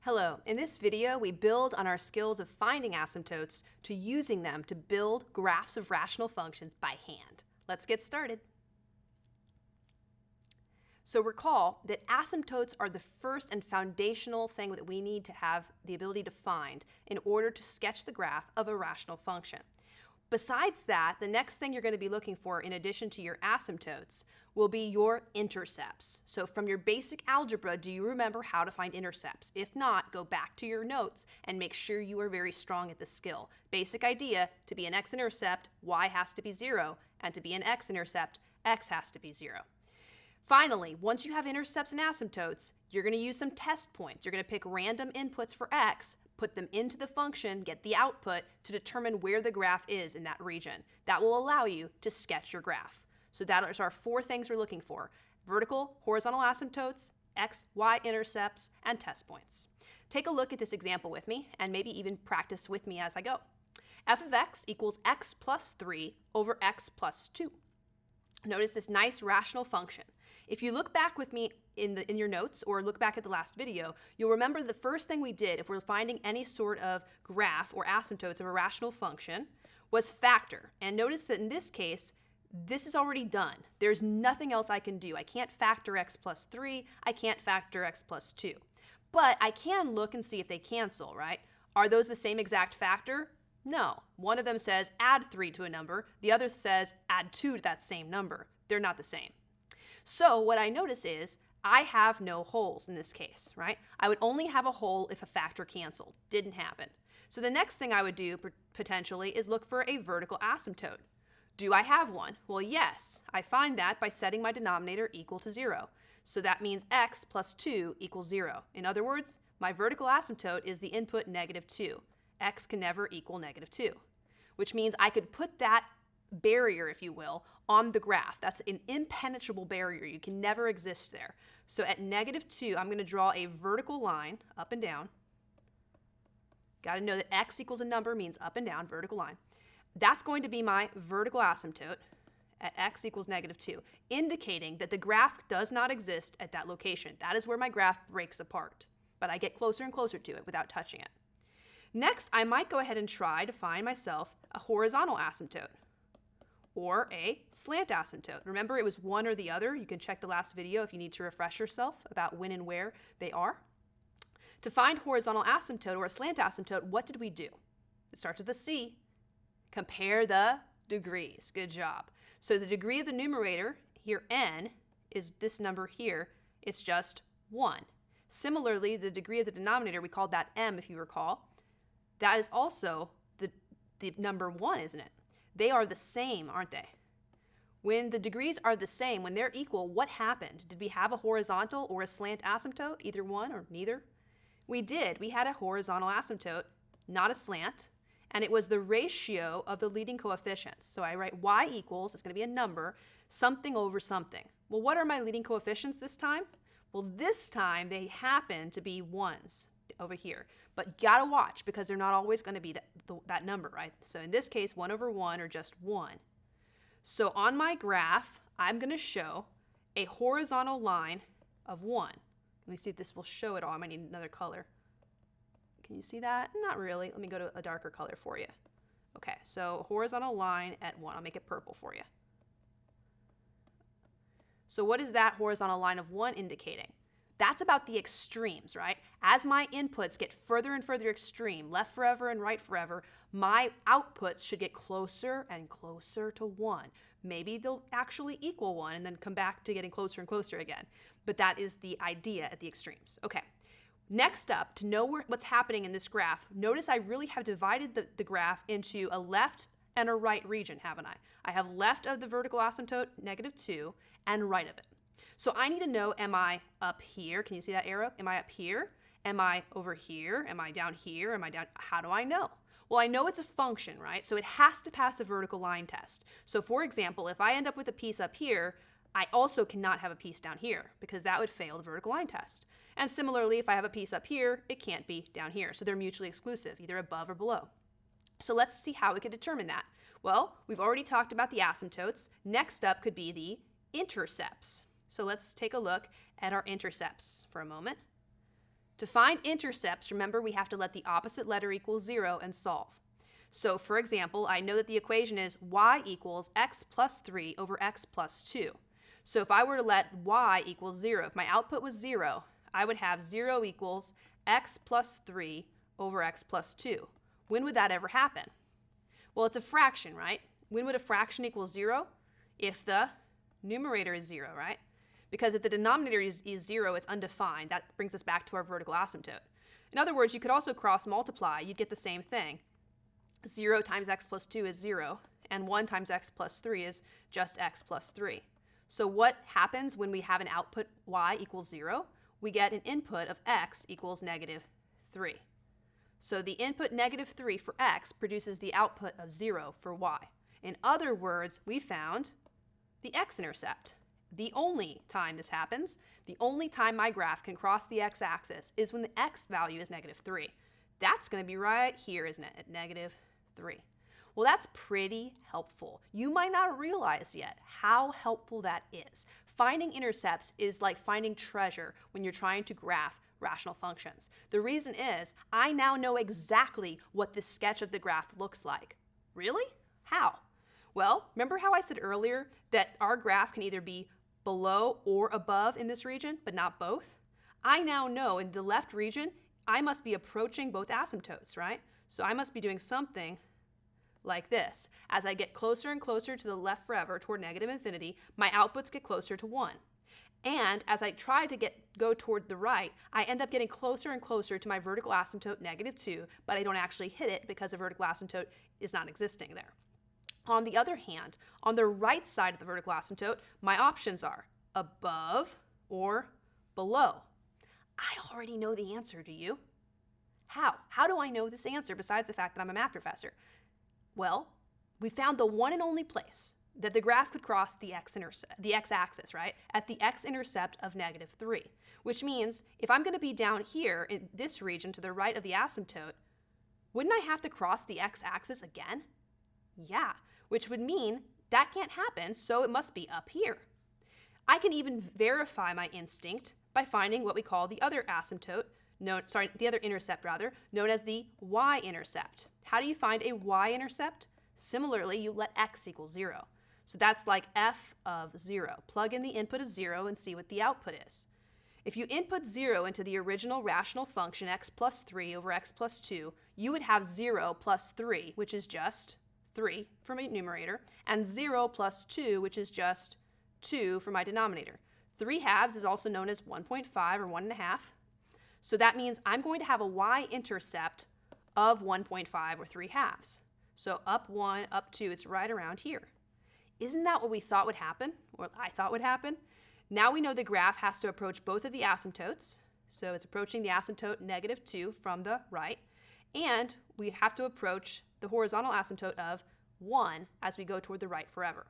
Hello, in this video we build on our skills of finding asymptotes to using them to build graphs of rational functions by hand. Let's get started. So recall that asymptotes are the first and foundational thing that we need to have the ability to find in order to sketch the graph of a rational function. Besides that, the next thing you're going to be looking for in addition to your asymptotes will be your intercepts. So from your basic algebra, do you remember how to find intercepts? If not, go back to your notes and make sure you are very strong at this skill. Basic idea, to be an X intercept, Y has to be 0, and to be an X intercept, X has to be 0. Finally, once you have intercepts and asymptotes, you're going to use some test points. You're going to pick random inputs for X, put them into the function, get the output to determine where the graph is in that region. That will allow you to sketch your graph. So that is our 4 things we're looking for: vertical, horizontal asymptotes, X, Y intercepts, and test points. Take a look at this example with me and maybe even practice with me as I go. F of X equals X plus 3 over X plus 2. Notice this nice rational function. If you look back with me in your notes or look back at the last video, you'll remember the first thing we did if we're finding any sort of graph or asymptotes of a rational function was factor. And notice that in this case, this is already done. There's nothing else I can do. I can't factor X plus 3. I can't factor X plus 2. But I can look and see if they cancel, right? Are those the same exact factor? No. One of them says add 3 to a number. The other says add 2 to that same number. They're not the same. So what I notice is I have no holes in this case, right? I would only have a hole if a factor canceled. Didn't happen. So the next thing I would do potentially is look for a vertical asymptote. Do I have one? Well, yes. I find that by setting my denominator equal to 0. So that means X plus 2 equals 0. In other words, my vertical asymptote is the input -2. X can never equal -2, which means I could put that barrier, if you will, on the graph. That's an impenetrable barrier. You can never exist there. So at -2, I'm going to draw a vertical line up and down. Got to know that X equals a number means up and down, vertical line. That's going to be my vertical asymptote at X equals -2, indicating that the graph does not exist at that location. That is where my graph breaks apart, but I get closer and closer to it without touching it. Next, I might go ahead and try to find myself a horizontal asymptote or a slant asymptote. Remember, it was one or the other. You can check the last video if you need to refresh yourself about when and where they are. To find horizontal asymptote or a slant asymptote, what did we do? It starts with a C. Compare the degrees. Good job. So the degree of the numerator, here n, is this number here. It's just 1. Similarly, the degree of the denominator, we called that m, if you recall. That is also the number 1, isn't it? They are the same, aren't they? When the degrees are the same, when they're equal, what happened? Did we have a horizontal or a slant asymptote, either one or neither? We did. We had a horizontal asymptote, not a slant, and it was the ratio of the leading coefficients. So I write y equals, it's going to be a number, something over something. Well, what are my leading coefficients this time? Well, this time they happen to be 1s. Over here, but you gotta watch because they're not always going to be that number, right? So in this case, 1 over 1 or just 1. So on my graph, I'm going to show a horizontal line of 1. Let me see if this will show it all. I might need another color. Can you see that? Not really. Let me go to a darker color for you. Okay, so horizontal line at 1. I'll make it purple for you. So what is that horizontal line of 1 indicating? That's about the extremes, right? As my inputs get further and further extreme, left forever and right forever, my outputs should get closer and closer to 1. Maybe they'll actually equal 1 and then come back to getting closer and closer again. But that is the idea at the extremes. Okay, next up, to know what's happening in this graph, notice I really have divided the graph into a left and a right region, haven't I? I have left of the vertical asymptote, -2, and right of it. So I need to know, am I up here? Can you see that arrow? Am I up here? Am I over here? Am I down here? Am I down? How do I know? Well, I know it's a function, right? So it has to pass a vertical line test. So for example, if I end up with a piece up here, I also cannot have a piece down here because that would fail the vertical line test. And similarly, if I have a piece up here, it can't be down here. So they're mutually exclusive, either above or below. So let's see how we could determine that. Well, we've already talked about the asymptotes. Next up could be the intercepts. So let's take a look at our intercepts for a moment. To To find intercepts, remember we have to let the opposite letter equal 0 and solve. So for example, I know that the equation is y equals x plus 3 over x plus 2. So if I were to let y equal 0, if my output was 0, I would have 0 equals x plus 3 over x plus 2. When would that ever happen? Well, it's a fraction, right? When would a fraction equal 0? If the numerator is 0, right? Because if the denominator is 0, it's undefined. That brings us back to our vertical asymptote. In other words, you could also cross multiply. You'd get the same thing. 0 times x plus 2 is 0, and 1 times x plus 3 is just x plus 3. So what happens when we have an output y equals 0? We get an input of x equals negative 3. So the input negative 3 for x produces the output of 0 for y. In other words, we found the x-intercept. The only time this happens, the only time my graph can cross the x-axis is when the x value is negative 3. That's going to be right here, isn't it, at negative 3. Well, that's pretty helpful. You might not realize yet how helpful that is. Finding intercepts is like finding treasure when you're trying to graph rational functions. The reason is I now know exactly what this sketch of the graph looks like. Really? How? Well, remember how I said earlier that our graph can either be below or above in this region, but not both? I now know in the left region, I must be approaching both asymptotes, right? So I must be doing something like this. As I get closer and closer to the left forever toward negative infinity, my outputs get closer to 1. And as I try to go toward the right, I end up getting closer and closer to my vertical asymptote negative 2, but I don't actually hit it because the vertical asymptote is not existing there. On the other hand, on the right side of the vertical asymptote, my options are above or below. I already know the answer, do you? How? How do I know this answer besides the fact that I'm a math professor? Well, we found the one and only place that the graph could cross the x-axis, right? At the x-intercept of negative 3, which means if I'm going to be down here in this region to the right of the asymptote, wouldn't I have to cross the x-axis again? Yeah, which would mean that can't happen, so it must be up here. I can even verify my instinct by finding what we call the other asymptote, the other intercept rather, known as the y-intercept. How do you find a y-intercept? Similarly, you let x equal 0. So that's like f of 0. Plug in the input of 0 and see what the output is. If you input 0 into the original rational function x plus 3 over x plus 2, you would have 0 plus 3, which is just 3 for my numerator, and 0 plus 2, which is just 2 for my denominator. 3 halves is also known as 1.5 or 1.5. So that means I'm going to have a y-intercept of 1.5 or 3 halves. So up 1, up 2, it's right around here. Isn't that what we thought would happen, or I thought would happen? Now we know the graph has to approach both of the asymptotes. So it's approaching the asymptote negative 2 from the right. And we have to approach the horizontal asymptote of 1 as we go toward the right forever.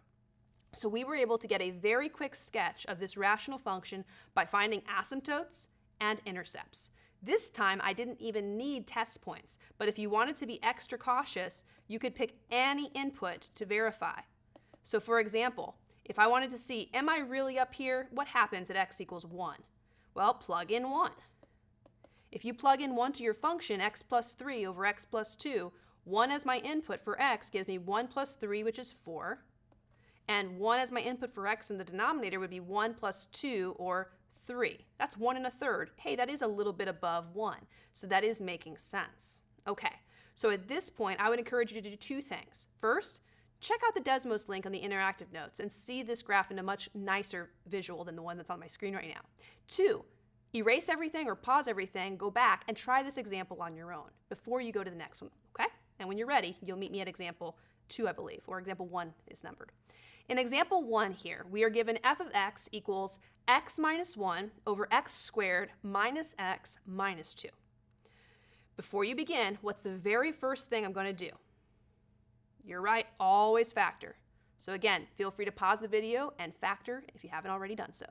So we were able to get a very quick sketch of this rational function by finding asymptotes and intercepts. This time I didn't even need test points, but if you wanted to be extra cautious, you could pick any input to verify. So for example, if I wanted to see, am I really up here? What happens at x equals 1? Well, plug in 1. If you plug in 1 to your function, x plus 3 over x plus 2, 1 as my input for x gives me 1 plus 3, which is 4. And 1 as my input for x in the denominator would be 1 plus 2, or 3. That's 1 1/3. Hey, that is a little bit above 1. So that is making sense. Okay, so at this point, I would encourage you to do two things. First, check out the Desmos link on the interactive notes and see this graph in a much nicer visual than the one that's on my screen right now. 2, erase everything or pause everything, go back and try this example on your own before you go to the next one, okay? And when you're ready, you'll meet me at example 2, I believe, or example 1 is numbered. In example 1 here, we are given f of x equals x minus 1 over x squared minus x minus 2. Before you begin, what's the very first thing I'm going to do? You're right, always factor. So again, feel free to pause the video and factor if you haven't already done so.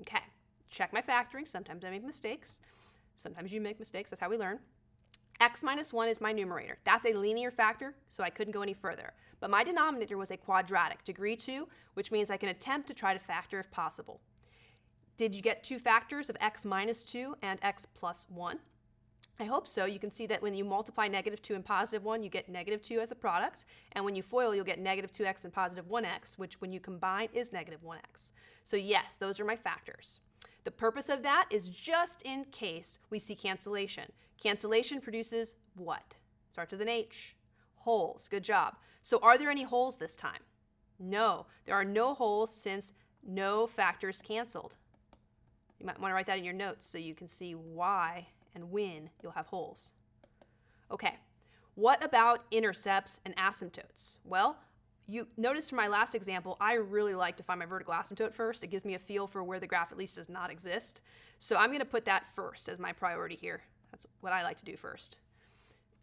Okay, check my factoring. Sometimes I make mistakes. Sometimes you make mistakes. That's how we learn. X minus 1 is my numerator. That's a linear factor, so I couldn't go any further. But my denominator was a quadratic, degree 2, which means I can attempt to try to factor if possible. Did you get two factors of x minus 2 and x plus 1? I hope so. You can see that when you multiply negative 2 and positive 1, you get negative 2 as a product. And when you FOIL, you'll get negative 2x and positive 1x, which when you combine is negative 1x. So yes, those are my factors. The purpose of that is just in case we see cancellation. Cancellation produces what? Starts with an H. Holes. Good job. So are there any holes this time? No. There are no holes since no factors canceled. You might want to write that in your notes so you can see why and when you'll have holes. Okay, what about intercepts and asymptotes? Well, you noticed from my last example, I really like to find my vertical asymptote first. It gives me a feel for where the graph at least does not exist. So I'm going to put that first as my priority here. That's what I like to do first.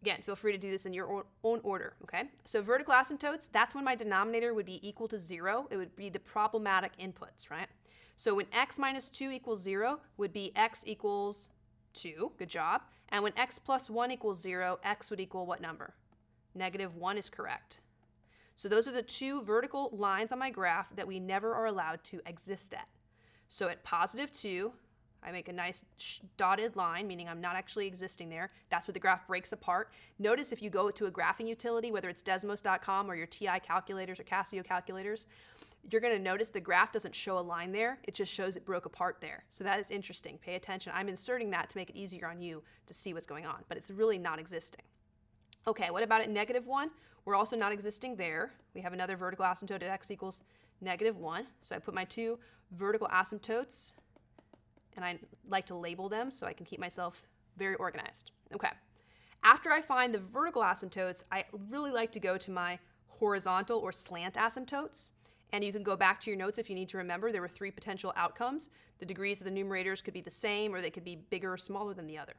Again, feel free to do this in your own order, okay? So vertical asymptotes, that's when my denominator would be equal to 0. It would be the problematic inputs, right? So when x minus 2 equals 0 would be x equals 2, good job. And when x plus 1 equals 0, x would equal what number? Negative 1 is correct. So those are the two vertical lines on my graph that we never are allowed to exist at. So at positive 2, I make a nice dotted line, meaning I'm not actually existing there. That's where the graph breaks apart. Notice if you go to a graphing utility, whether it's Desmos.com or your TI calculators or Casio calculators, you're going to notice the graph doesn't show a line there. It just shows it broke apart there. So that is interesting. Pay attention. I'm inserting that to make it easier on you to see what's going on, but it's really not existing. Okay, what about at negative 1? We're also not existing there. We have another vertical asymptote at x equals negative 1. So I put my two vertical asymptotes, and I like to label them so I can keep myself very organized. Okay, after I find the vertical asymptotes, I really like to go to my horizontal or slant asymptotes. And you can go back to your notes if you need to remember. There were 3 potential outcomes. The degrees of the numerators could be the same, or they could be bigger or smaller than the other.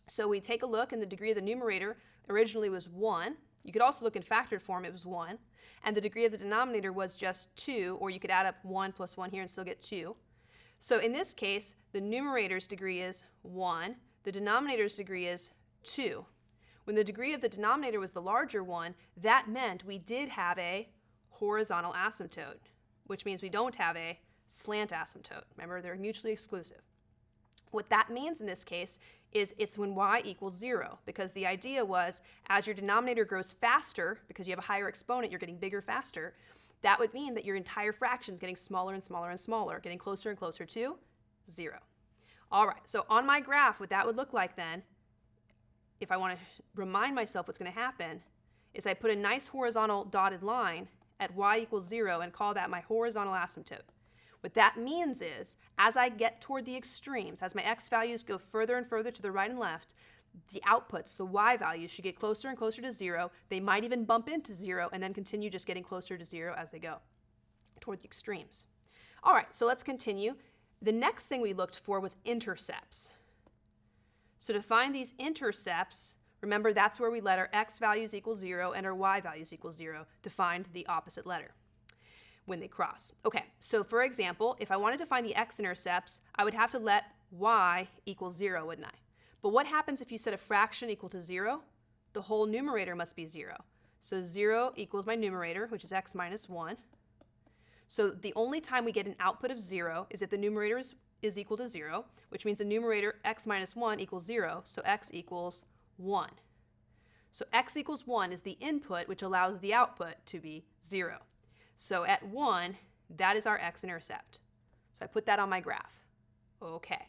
So we take a look, and the degree of the numerator originally was 1. You could also look in factored form, it was 1. And the degree of the denominator was just 2, or you could add up 1 plus 1 here and still get 2. So in this case, the numerator's degree is 1. The denominator's degree is 2. When the degree of the denominator was the larger one, that meant we did have a horizontal asymptote, which means we don't have a slant asymptote. Remember, they're mutually exclusive. What that means in this case is it's when y equals 0, because the idea was as your denominator grows faster, because you have a higher exponent, you're getting bigger faster, that would mean that your entire fraction is getting smaller and smaller and smaller, getting closer and closer to 0. All right, so on my graph, what that would look like then, if I want to remind myself what's going to happen, is I put a nice horizontal dotted line at y equals 0 and call that my horizontal asymptote. What that means is, as I get toward the extremes, as my x values go further and further to the right and left, the outputs, the y values, should get closer and closer to 0. They might even bump into 0 and then continue just getting closer to 0 as they go toward the extremes. All right, so let's continue. The next thing we looked for was intercepts. So to find these intercepts, remember that's where we let our x values equal 0 and our y values equal 0 to find the opposite letter when they cross. Okay, so for example, if I wanted to find the x-intercepts, I would have to let y equal 0, wouldn't I? But what happens if you set a fraction equal to 0? The whole numerator must be 0. So 0 equals my numerator, which is x minus 1. So the only time we get an output of 0 is if the numerator is equal to 0, which means the numerator x minus 1 equals 0, so x equals 1. So x equals 1 is the input, which allows the output to be 0. So at 1, that is our x-intercept. So I put that on my graph. Okay.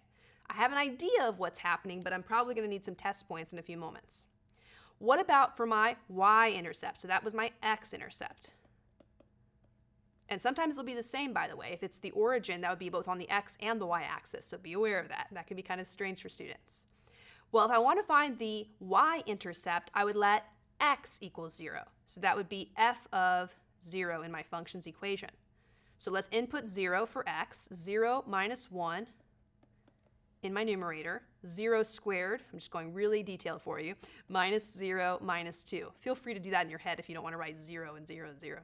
I have an idea of what's happening, but I'm probably going to need some test points in a few moments. What about for my y-intercept? So that was my x-intercept. And sometimes it'll be the same, by the way. If it's the origin, that would be both on the x and the y-axis, so be aware of that. That can be kind of strange for students. Well, if I want to find the y-intercept, I would let x equal 0. So that would be f of 0 in my function's equation. So let's input 0 for x, 0 minus 1 in my numerator, 0 squared, I'm just going really detailed for you, minus 0 minus 2. Feel free to do that in your head if you don't want to write 0 and 0 and 0.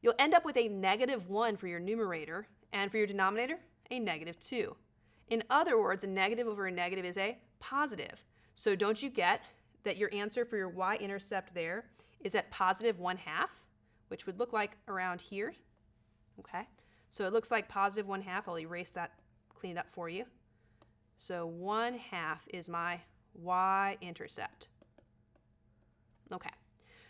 You'll end up with a negative 1 for your numerator, and for your denominator, a negative 2. In other words, a negative over a negative is a positive. So don't you get that your answer for your y-intercept there is at positive 1/2, which would look like around here. Okay, so it looks like positive 1/2. I'll erase that, clean it up for you. So 1/2 is my y-intercept. Okay,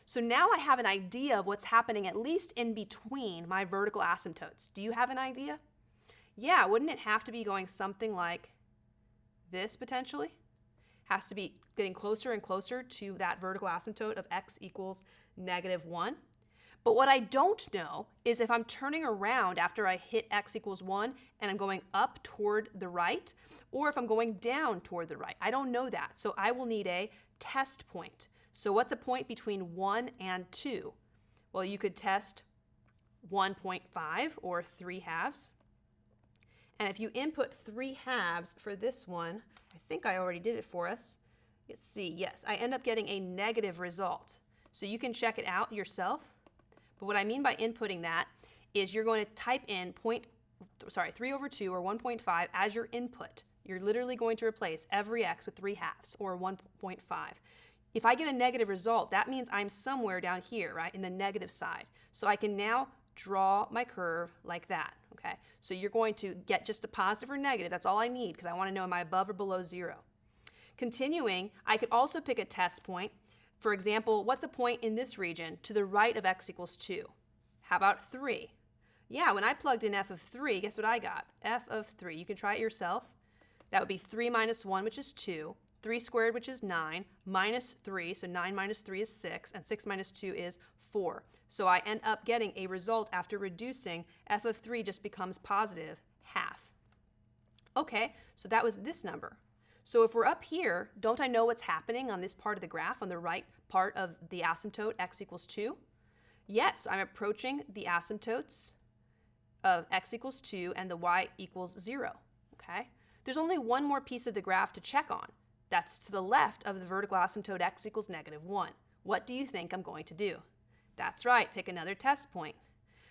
so now I have an idea of what's happening at least in between my vertical asymptotes. Do you have an idea? Yeah, wouldn't it have to be going something like this potentially? Has to be getting closer and closer to that vertical asymptote of x equals -1. But what I don't know is if I'm turning around after I hit x equals 1 and I'm going up toward the right, or if I'm going down toward the right. I don't know that, so I will need a test point. So what's a point between 1 and 2? Well, you could test 1.5 or 3/2. And if you input 3/2 for this one, I think I already did it for us. Let's see, yes, I end up getting a negative result. So you can check it out yourself. But what I mean by inputting that is you're going to type in 3/2 or 1.5 as your input. You're literally going to replace every x with 3/2 or 1.5. If I get a negative result, that means I'm somewhere down here, right, in the negative side. So I can now draw my curve like that, okay? So you're going to get just a positive or negative. That's all I need because I want to know am I above or below 0. Continuing, I could also pick a test point. For example, what's a point in this region to the right of x equals 2? How about 3? Yeah, when I plugged in f of 3, guess what I got? F of 3. You can try it yourself. That would be 3 minus 1, which is 2. 3 squared, which is 9, minus 3, so 9 minus 3 is 6, and 6 minus 2 is 4. So I end up getting a result after reducing. F of 3 just becomes positive 1/2. Okay, so that was this number. So if we're up here, don't I know what's happening on this part of the graph, on the right part of the asymptote x equals 2? Yes, I'm approaching the asymptotes of x equals 2 and the y equals 0, okay? There's only one more piece of the graph to check on. That's to the left of the vertical asymptote x equals -1. What do you think I'm going to do? That's right, pick another test point.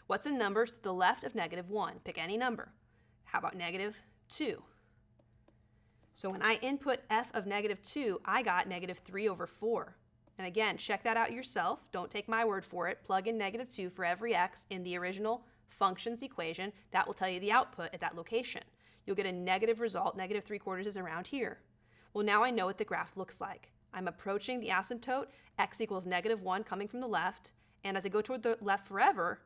What's a number to the left of -1? Pick any number. How about -2? So when I input f of -2, I got -3/4. And again, check that out yourself. Don't take my word for it. Plug in -2 for every x in the original function's equation. That will tell you the output at that location. You'll get a negative result. -3/4 is around here. Well, now I know what the graph looks like. I'm approaching the asymptote x equals -1 coming from the left. And as I go toward the left forever,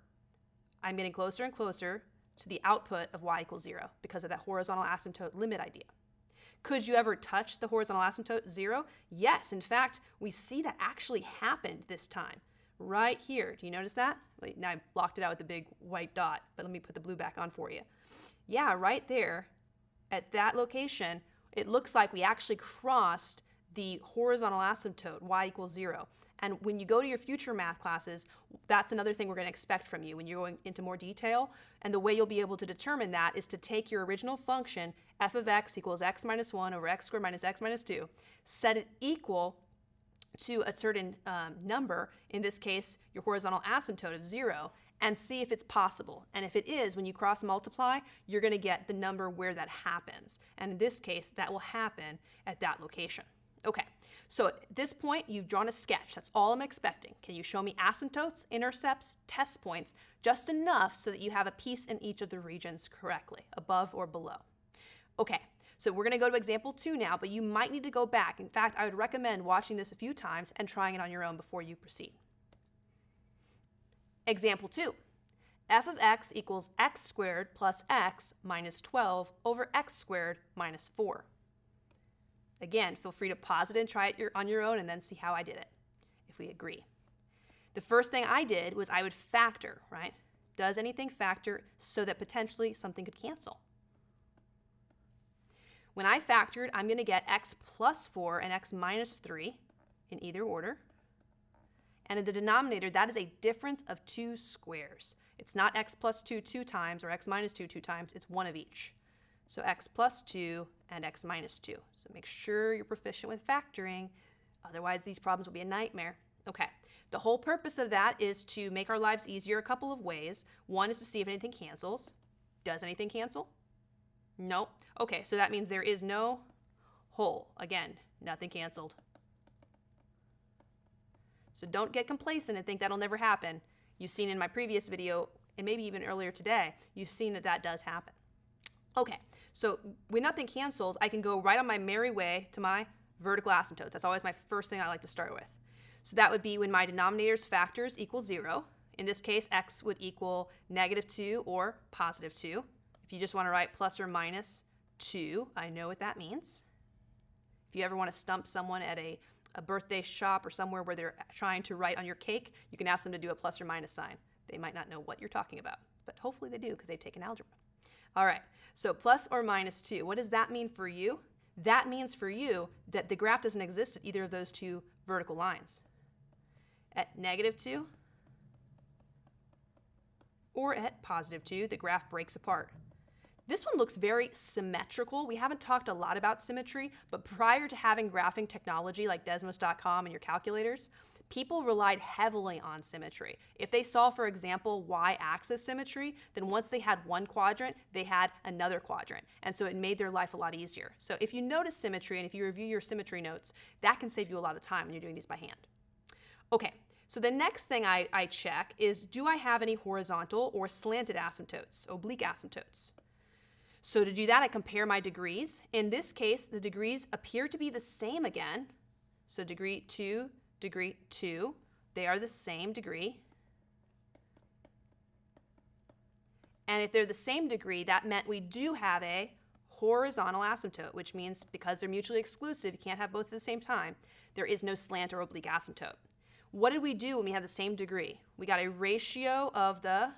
I'm getting closer and closer to the output of y equals 0 because of that horizontal asymptote limit idea. Could you ever touch the horizontal asymptote 0? Yes, in fact, we see that actually happened this time. Right here. Do you notice that? Wait, now I blocked it out with the big white dot, but let me put the blue back on for you. Yeah, right there at that location, it looks like we actually crossed the horizontal asymptote, y equals 0. And when you go to your future math classes, that's another thing we're going to expect from you when you're going into more detail. And the way you'll be able to determine that is to take your original function, f of x equals x minus 1 over x squared minus x minus 2, set it equal to a certain number, in this case, your horizontal asymptote of 0, and see if it's possible. And if it is, when you cross multiply, you're going to get the number where that happens. And in this case, that will happen at that location. Okay, so at this point, you've drawn a sketch. That's all I'm expecting. Can you show me asymptotes, intercepts, test points, just enough so that you have a piece in each of the regions correctly, above or below? Okay, so we're going to go to example 2 now, but you might need to go back. In fact, I would recommend watching this a few times and trying it on your own before you proceed. Example 2. F of x equals x squared plus x minus 12 over x squared minus 4. Again, feel free to pause it and try it on your own and then see how I did it, if we agree. The first thing I did was I would factor, right? Does anything factor so that potentially something could cancel? When I factored, I'm going to get x plus 4 and x minus 3 in either order. And in the denominator, that is a difference of 2 squares. It's not x plus 2 2 times or x minus 2 2 times. It's one of each. So x plus 2 and x minus 2. So make sure you're proficient with factoring. Otherwise, these problems will be a nightmare. Okay, the whole purpose of that is to make our lives easier a couple of ways. One is to see if anything cancels. Does anything cancel? No. Okay, so that means there is no whole. Again, nothing canceled. So don't get complacent and think that'll never happen. You've seen in my previous video, and maybe even earlier today, you've seen that that does happen. Okay, so when nothing cancels, I can go right on my merry way to my vertical asymptotes. That's always my first thing I like to start with. So that would be when my denominator's factors equal 0. In this case, x would equal -2 or +2. If you just want to write plus or minus 2, I know what that means. If you ever want to stump someone at a birthday shop or somewhere where they're trying to write on your cake, you can ask them to do a plus or minus sign. They might not know what you're talking about, but hopefully they do because they've taken algebra. All right, so plus or minus 2. What does that mean for you? That means for you that the graph doesn't exist at either of those two vertical lines. At -2 or at +2, the graph breaks apart. This one looks very symmetrical. We haven't talked a lot about symmetry, but prior to having graphing technology like Desmos.com and your calculators, people relied heavily on symmetry. If they saw, for example, y-axis symmetry, then once they had one quadrant, they had another quadrant. And so it made their life a lot easier. So if you notice symmetry and if you review your symmetry notes, that can save you a lot of time when you're doing these by hand. Okay, so the next thing I check is, do I have any horizontal or slanted asymptotes, oblique asymptotes? So to do that, I compare my degrees. In this case, the degrees appear to be the same again. So degree 2, degree 2, they are the same degree. And if they're the same degree, that meant we do have a horizontal asymptote, which means because they're mutually exclusive, you can't have both at the same time, there is no slant or oblique asymptote. What did we do when we had the same degree? We got a ratio of the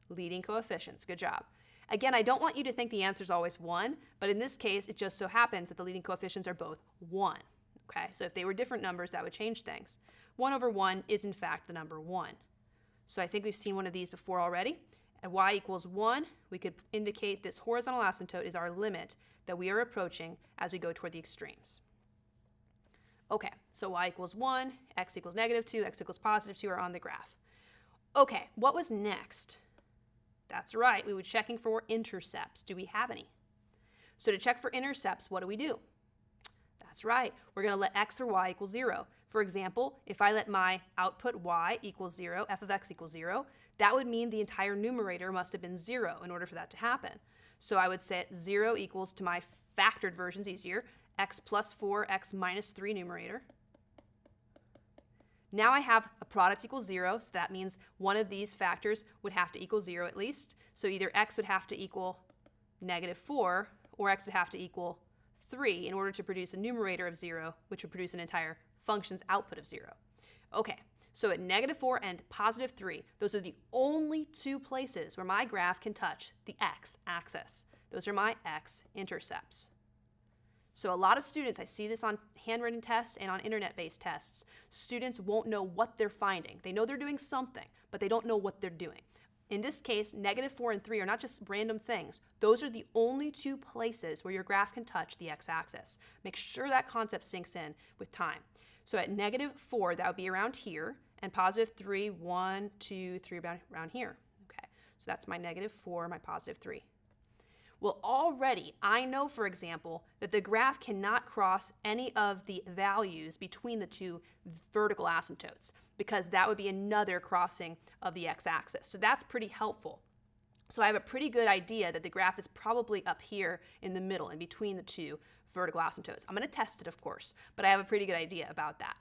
leading coefficients. Good job. Again, I don't want you to think the answer is always 1, but in this case, it just so happens that the leading coefficients are both 1. Okay, so if they were different numbers, that would change things. 1 over 1 is in fact the number 1. So I think we've seen one of these before already. At y equals 1, we could indicate this horizontal asymptote is our limit that we are approaching as we go toward the extremes. Okay, so y equals 1, x equals -2, x equals +2 are on the graph. Okay, what was next? That's right, we were checking for intercepts. Do we have any? So to check for intercepts, what do? That's right, we're going to let x or y equal 0. For example, if I let my output y equal 0, f of x equals 0, that would mean the entire numerator must have been 0 in order for that to happen. So I would set 0 equals, to my factored version's easier, x plus 4, x minus 3 numerator. Now I have a product equals 0, so that means one of these factors would have to equal 0 at least. So either x would have to equal -4 or x would have to equal 3 in order to produce a numerator of 0, which would produce an entire function's output of 0. Okay, so at -4 and +3, those are the only two places where my graph can touch the x-axis. Those are my x-intercepts. So a lot of students, I see this on handwritten tests and on internet-based tests, students won't know what they're finding. They know they're doing something, but they don't know what they're doing. In this case, -4 and 3 are not just random things. Those are the only two places where your graph can touch the x-axis. Make sure that concept sinks in with time. So at -4, that would be around here, and +3, 1, 2, 3, around here. Okay, so that's my -4, my +3. Well, already I know, for example, that the graph cannot cross any of the values between the two vertical asymptotes, because that would be another crossing of the x-axis. So that's pretty helpful. So I have a pretty good idea that the graph is probably up here in the middle, in between the two vertical asymptotes. I'm going to test it, of course, but I have a pretty good idea about that.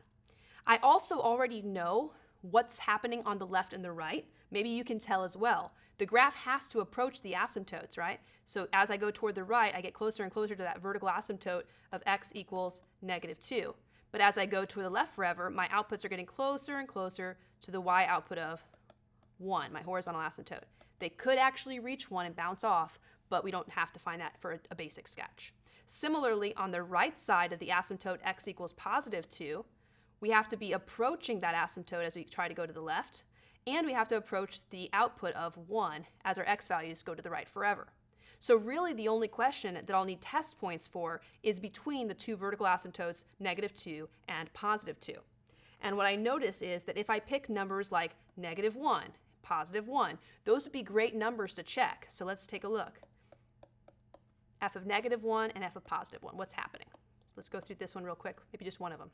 I also already know what's happening on the left and the right. Maybe you can tell as well. The graph has to approach the asymptotes, right? So as I go toward the right, I get closer and closer to that vertical asymptote of x equals -2. But as I go to the left forever, my outputs are getting closer and closer to the y output of 1, my horizontal asymptote. They could actually reach 1 and bounce off, but we don't have to find that for a basic sketch. Similarly, on the right side of the asymptote x equals +2, we have to be approaching that asymptote as we try to go to the left, and we have to approach the output of 1 as our x values go to the right forever. So really the only question that I'll need test points for is between the two vertical asymptotes, -2 and +2. And what I notice is that if I pick numbers like -1, +1, those would be great numbers to check. So let's take a look. F of -1 and f of +1, what's happening? So let's go through this one real quick, maybe just one of them.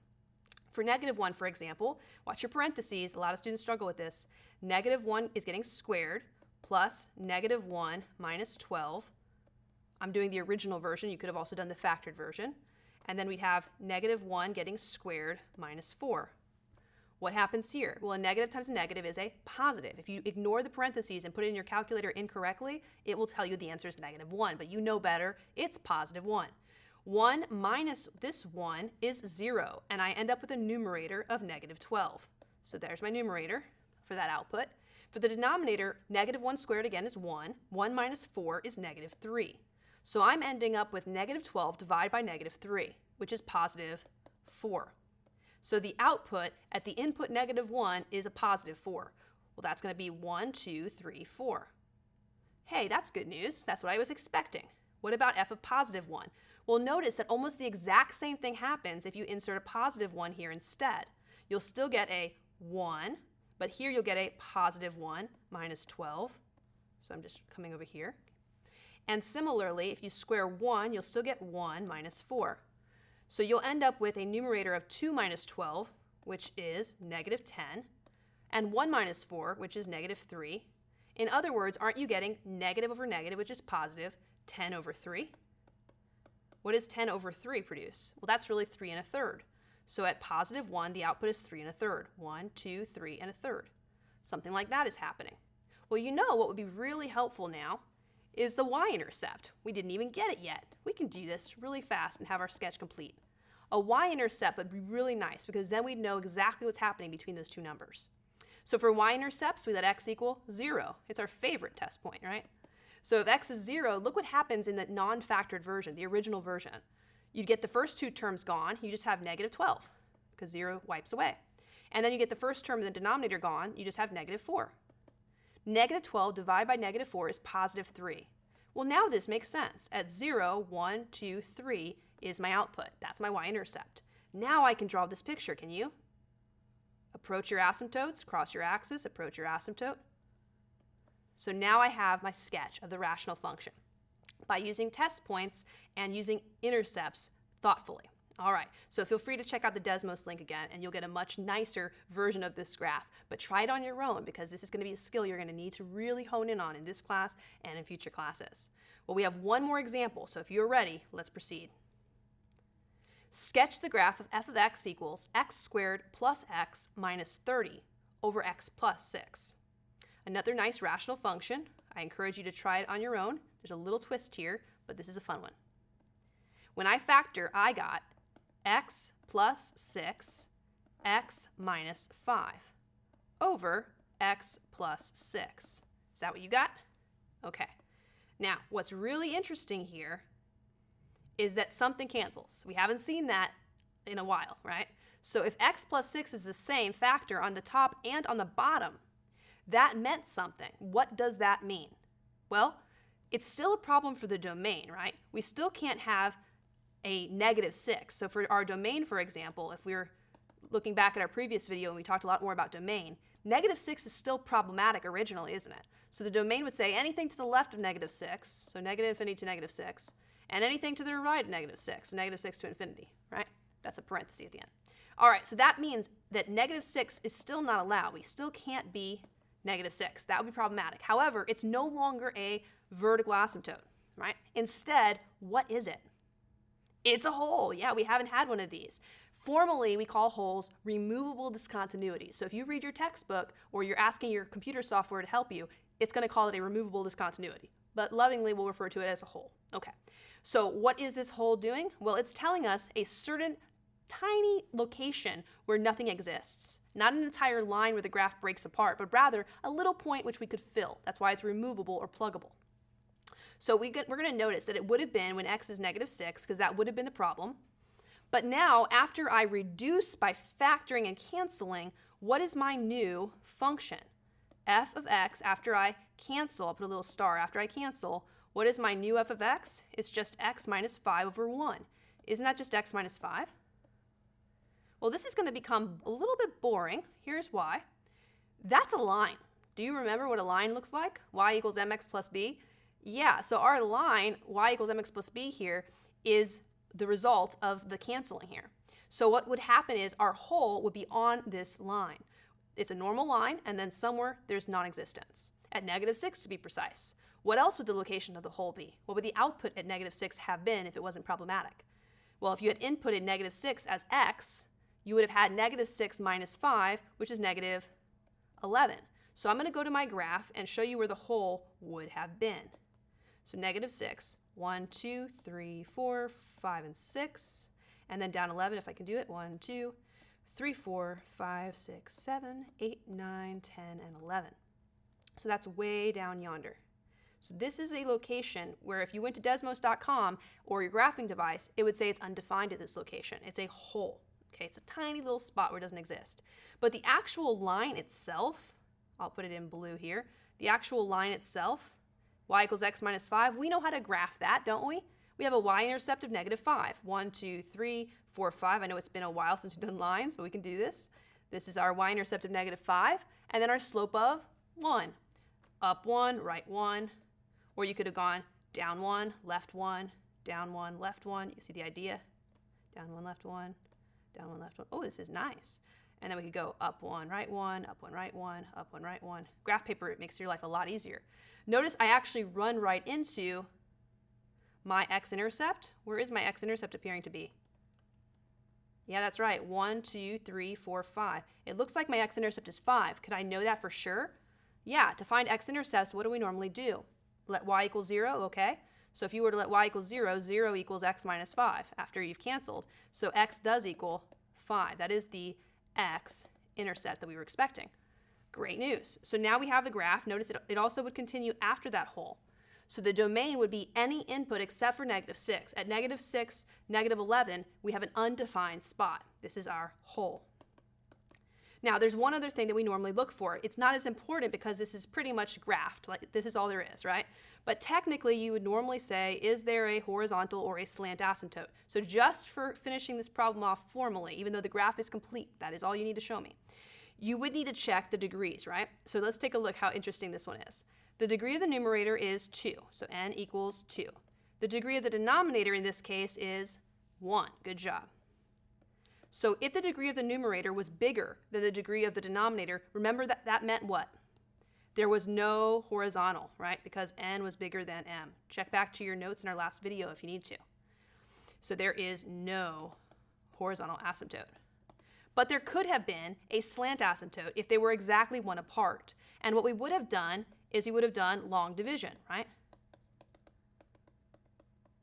For -1, for example, watch your parentheses. A lot of students struggle with this. -1 is getting squared plus -1 minus 12. I'm doing the original version. You could have also done the factored version. And then we'd have -1 getting squared minus 4. What happens here? Well, a negative times a negative is a positive. If you ignore the parentheses and put it in your calculator incorrectly, it will tell you the answer is -1, but you know better, it's +1. 1 minus this 1 is 0, and I end up with a numerator of -12. So there's my numerator for that output. For the denominator, -1 squared again is 1. 1 minus 4 is -3. So I'm ending up with -12 divided by -3, which is +4. So the output at the input -1 is a +4. Well, that's going to be 1, 2, 3, 4. Hey, that's good news. That's what I was expecting. What about f of +1? Well, notice that almost the exact same thing happens if you insert a +1 here instead. You'll still get a 1, but here you'll get a +1 minus 12. So I'm just coming over here. And similarly, if you square 1, you'll still get 1 minus 4. So you'll end up with a numerator of 2 minus 12, which is -10, and 1 minus 4, which is -3. In other words, aren't you getting negative over negative, which is positive, 10 over 3? What does 10 over 3 produce? Well, that's really 3 1/3. So at +1, the output is 3 1/3. 1, 2, 3 1/3. Something like that is happening. Well, you know what would be really helpful now is the y-intercept. We didn't even get it yet. We can do this really fast and have our sketch complete. A y-intercept would be really nice because then we'd know exactly what's happening between those two numbers. So for y-intercepts, we let x equal 0. It's our favorite test point, right? So if x is 0, look what happens in the non-factored version, the original version. You get the first two terms gone. You just have -12 because 0 wipes away. And then you get the first term in the denominator gone. You just have -4. -12 divided by -4 is +3. Well, now this makes sense. At 0, 1, 2, 3 is my output. That's my y-intercept. Now I can draw this picture, can you? Approach your asymptotes, cross your axis, approach your asymptote. So now I have my sketch of the rational function by using test points and using intercepts thoughtfully. All right, so feel free to check out the Desmos link again, and you'll get a much nicer version of this graph. But try it on your own, because this is going to be a skill you're going to need to really hone in on in this class and in future classes. Well, we have one more example, so if you're ready, let's proceed. Sketch the graph of f of x equals x squared plus x minus 30 over x plus 6. Another nice rational function. I encourage you to try it on your own. There's a little twist here, but this is a fun one. When I factor, I got x plus 6, x minus 5 over x plus 6. Is that what you got? Okay. Now, what's really interesting here is that something cancels. We haven't seen that in a while, right? So if x plus 6 is the same factor on the top and on the bottom, that meant something. What does that mean? Well, it's still a problem for the domain, right? We still can't have a -6. So for our domain, for example, if we're looking back at our previous video and we talked a lot more about domain, -6 is still problematic originally, isn't it? So the domain would say anything to the left of -6, so negative infinity to -6, and anything to the right of -6, so -6 to infinity, right? That's a parenthesis at the end. All right, so that means that -6 is still not allowed. We still can't be -6. That would be problematic. However, it's no longer a vertical asymptote, right? Instead, what is it? It's a hole. Yeah, we haven't had one of these. Formally, we call holes removable discontinuities. So if you read your textbook or you're asking your computer software to help you, it's going to call it a removable discontinuity. But lovingly, we'll refer to it as a hole. Okay. So what is this hole doing? Well, it's telling us a certain tiny location where nothing exists. Not an entire line where the graph breaks apart, but rather a little point which we could fill. That's why it's removable or pluggable. So we're going to notice that it would have been when x is -6, because that would have been the problem. But now, after I reduce by factoring and canceling, what is my new function? F of x, after I cancel, I'll put a little star after I cancel, what is my new f of x? It's just x minus 5 over 1. Isn't that just x minus 5? Well, this is going to become a little bit boring. Here's why. That's a line. Do you remember what a line looks like? Y equals mx plus b? Yeah, so our line, y equals mx plus b here, is the result of the canceling here. So what would happen is our hole would be on this line. It's a normal line, and then somewhere there's non-existence, at -6 to be precise. What else would the location of the hole be? What would the output at -6 have been if it wasn't problematic? Well, if you had inputted -6 as x, you would have had -6 minus 5, which is -11. So I'm going to go to my graph and show you where the hole would have been. So -6, 1, 2, 3, 4, 5, and 6. And then down 11, if I can do it, 1, 2, 3, 4, 5, 6, 7, 8, 9, 10, and 11. So that's way down yonder. So this is a location where if you went to Desmos.com or your graphing device, it would say it's undefined at this location. It's a hole. Okay, it's a tiny little spot where it doesn't exist. But the actual line itself, I'll put it in blue here, the actual line itself, y equals x minus 5, we know how to graph that, don't we? We have a y-intercept of -5. 1, 2, 3, 4, 5. I know it's been a while since we've done lines, but we can do this. This is our y-intercept of -5, and then our slope of 1. Up 1, right 1, or you could have gone down 1, left 1, down 1, left 1. You see the idea? Down 1, left 1, down 1, left 1. Oh, this is nice. And then we could go up 1, right 1, up 1, right 1, up 1, right 1. Graph paper, it makes your life a lot easier. Notice I actually run right into my x-intercept. Where is my x-intercept appearing to be? Yeah, that's right. 1, 2, 3, 4, 5. It looks like my x-intercept is 5. Could I know that for sure? Yeah, to find x-intercepts, what do we normally do? Let y equal 0, okay? So if you were to let y equal 0, 0 equals x minus 5 after you've canceled. So x does equal 5. That is the x-intercept that we were expecting. Great news. So now we have the graph. Notice it also would continue after that hole. So the domain would be any input except for -6. At -6, -11, we have an undefined spot. This is our hole. Now, there's one other thing that we normally look for. It's not as important because this is pretty much graphed. Like, this is all there is, right? But technically, you would normally say, is there a horizontal or a slant asymptote? So just for finishing this problem off formally, even though the graph is complete, that is all you need to show me. You would need to check the degrees, right? So let's take a look how interesting this one is. The degree of the numerator is 2, so n equals 2. The degree of the denominator in this case is 1. Good job. So if the degree of the numerator was bigger than the degree of the denominator, remember that that meant what? There was no horizontal, right? Because n was bigger than m. Check back to your notes in our last video if you need to. So there is no horizontal asymptote. But there could have been a slant asymptote if they were exactly 1 apart. And what we would have done is we would have done long division, right?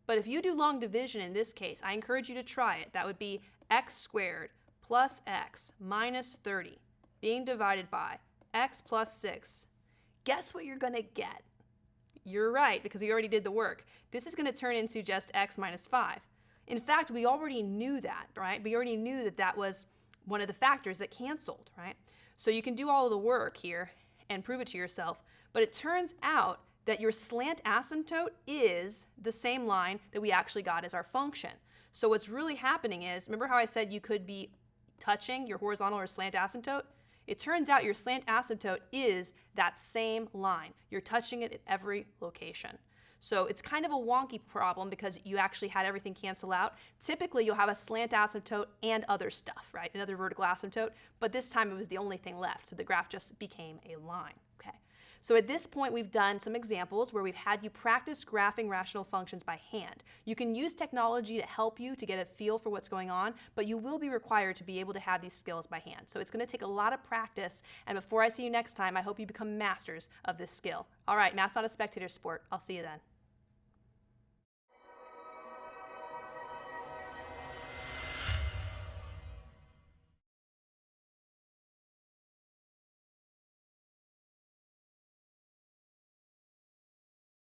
But if you do long division in this case, I encourage you to try it. That would be x squared plus x minus 30 being divided by x plus 6. Guess what you're going to get? You're right, because we already did the work. This is going to turn into just x minus 5. In fact, we already knew that, right? We already knew that that was one of the factors that canceled, right? So you can do all of the work here and prove it to yourself, but it turns out that your slant asymptote is the same line that we actually got as our function. So what's really happening is, remember how I said you could be touching your horizontal or slant asymptote? It turns out your slant asymptote is that same line. You're touching it at every location. So it's kind of a wonky problem because you actually had everything cancel out. Typically, you'll have a slant asymptote and other stuff, right? Another vertical asymptote, but this time it was the only thing left, so the graph just became a line, okay? So at this point, we've done some examples where we've had you practice graphing rational functions by hand. You can use technology to help you to get a feel for what's going on, but you will be required to be able to have these skills by hand. So it's going to take a lot of practice, and before I see you next time, I hope you become masters of this skill. All right, math's not a spectator sport. I'll see you then.